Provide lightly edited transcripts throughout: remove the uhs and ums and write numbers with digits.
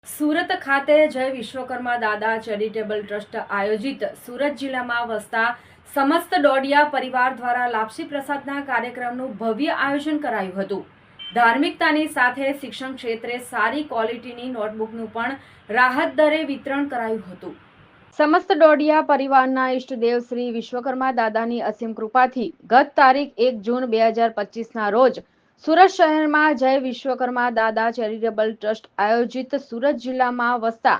સુરત ખાતે જય વિશ્વકર્મા દાદા ચેરિટેબલ ટ્રસ્ટ આયોજિત સુરત જિલ્લામાં વસતા સમસ્ત ડોડિયા પરિવાર દ્વારા લાપસી પ્રસાદના કાર્યક્રમનું ભવ્ય આયોજન કરાયું હતું। ધાર્મિકતાની સાથે શિક્ષણ ક્ષેત્રે સારી ક્વોલિટીની નોટબુકનું પણ રાહત દરે વિતરણ કરાયું હતું। સમસ્ત ડોડિયા પરિવારના ઇષ્ટદેવ શ્રી વિશ્વકર્મા દાદાની અસીમ કૃપાથી ગત તારીખ 1 જૂન 2025ના રોજ સુરત શહેરમાં જય વિશ્વકર્મા દાદા ચેરિટેબલ ટ્રસ્ટ આયોજિત સુરત જિલ્લામાં વસતા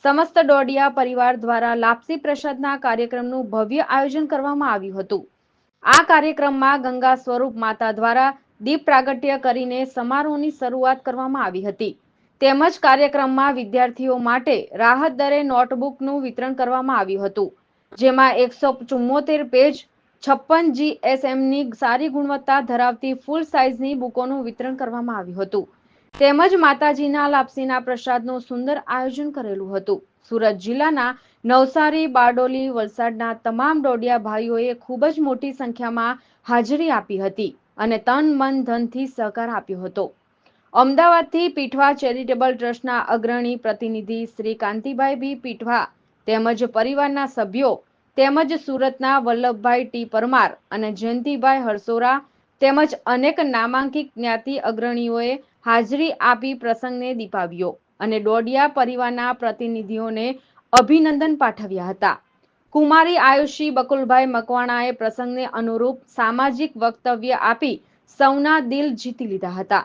સમસ્ત ડોડિયા પરિવાર દ્વારા લાપસી પ્રસાદના કાર્યક્રમનું ભવ્ય આયોજન કરવામાં આવ્યું હતું। આ કાર્યક્રમમાં ગંગા સ્વરૂપ માતા દ્વારા દીપ પ્રાગટ્ય કરીને સમારોહની શરૂઆત કરવામાં આવી હતી। તેમજ કાર્યક્રમમાં વિદ્યાર્થીઓ માટે રાહત દરે નોટબુકનું વિતરણ કરવામાં આવ્યું હતું, જેમાં 174 પેજ 56 GSMની સારી ગુણવત્તા ધરાવતી ફૂલ સાઇઝની બુકોનું વિતરણ કરવામાં આવ્યું હતું। તેમજ માતાજીના લાપસીના પ્રસાદનું સુંદર આયોજન કરેલું હતું। સુરત જિલ્લાના નવસારી, બારડોલી, વલસાડના તમામ ડોડિયા ભાઈઓએ ખૂબ જ મોટી સંખ્યામાં હાજરી આપી હતી અને તન મન ધનથી સહકાર આપ્યો હતો। અમદાવાદથી પીઠવા ચેરિટેબલ ટ્રસ્ટના અગ્રણી પ્રતિનિધિ શ્રી કાંતિભાઈ બી પીઠવા તેમજ પરિવારના સભ્યો તેમજ સુરતના વલ્લભભાઈ ટી પરમાર અને જયંતિભાઈ હરસોરા તેમજ અનેક નામાંકિત જ્ઞાતિ અગ્રણીઓએ હાજરી આપી પ્રસંગને દીપાવ્યો અને ડોડિયા પરિવારના પ્રતિનિધિઓને અભિનંદન પાઠવ્યા હતા। કુમારી આયુષી બકુલભાઈ મકવાણાએ પ્રસંગને અનુરૂપ સામાજિક વક્તવ્ય આપી સૌના દિલ જીતી લીધા હતા।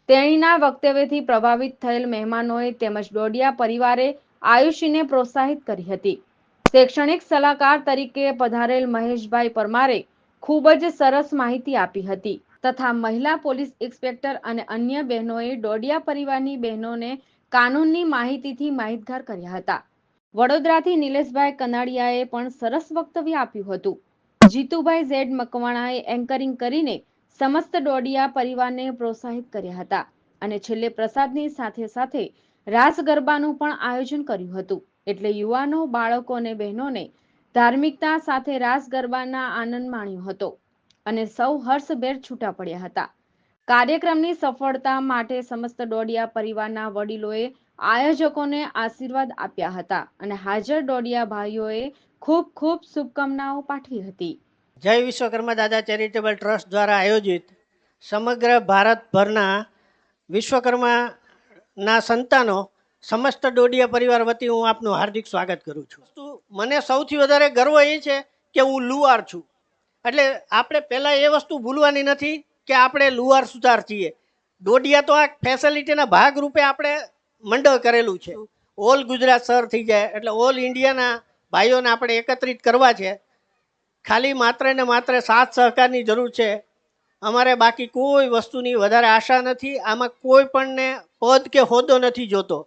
તેણીના વક્તવ્યથી પ્રભાવિત થયેલ મહેમાનોએ તેમજ ડોડિયા પરિવારે આયુષીને પ્રોત્સાહિત કરી હતી। શૈક્ષણિક સલાહકાર તરીકે પધારેલ મહેશભાઈ પરમારે ખૂબ જ સરસ માહિતી આપી હતી તથા મહિલા પોલીસ ઇન્સ્પેક્ટર અને અન્ય બહેનોએ ડોડિયા પરિવારની બહેનોને કાનૂનની માહિતીથી માહિતગાર કર્યા હતા। વડોદરાથી નિલેશભાઈ કનાડિયાએ પણ સરસ વક્તવ્ય આપ્યું હતું। જીતુભાઈ ઝેડ મકવાણાએ એન્કરિંગ કરીને સમસ્ત ડોડિયા પરિવારને પ્રોત્સાહિત કર્યા હતા અને છેલ્લે પ્રસાદની સાથે સાથે રાસ ગરબાનું પણ આયોજન કર્યું હતું। એટલે યુવાનો, બાળકો અને બહેનોને ધાર્મિકતા સાથે રાસ ગરબાના આનંદ માણ્યો હતો અને સૌ હર્ષભેર છૂટા પડ્યા હતા। કાર્યક્રમની સફળતા માટે સમસ્ત ડોડિયા પરિવારના વડીલોએ આયોજકોને આશીર્વાદ આપ્યા હતા અને હાજર ડોડિયા ભાઈઓએ ખૂબ ખૂબ શુભકામનાઓ પાઠવી હતી। જય વિશ્વકર્મા દાદા ચેરિટેબલ ટ્રસ્ટ દ્વારા આયોજિત સમગ્ર ભારતભરના વિશ્વકર્માના સંતાનો સમસ્ત ડોડિયા પરિવાર વતી હું આપનું હાર્દિક સ્વાગત કરું છું। મને સૌથી વધારે ગર્વ એ છે કે હું લુહાર છું, એટલે આપણે પહેલાં એ વસ્તુ ભૂલવાની નથી કે આપણે લુહાર સુથાર છીએ। ડોડિયા તો આ ફેસિલિટીના ભાગરૂપે આપણે મંડળ કરેલું છે। ઓલ ગુજરાત સર થઈ જાય એટલે ઓલ ઇન્ડિયાના ભાઈઓને આપણે એકત્રિત કરવા છે। ખાલી માત્ર ને માત્ર સાથ સહકારની જરૂર છે। અમારે બાકી કોઈ વસ્તુની વધારે આશા નથી। આમાં કોઈ પણને પદ કે હોદ્દો નથી જોતો।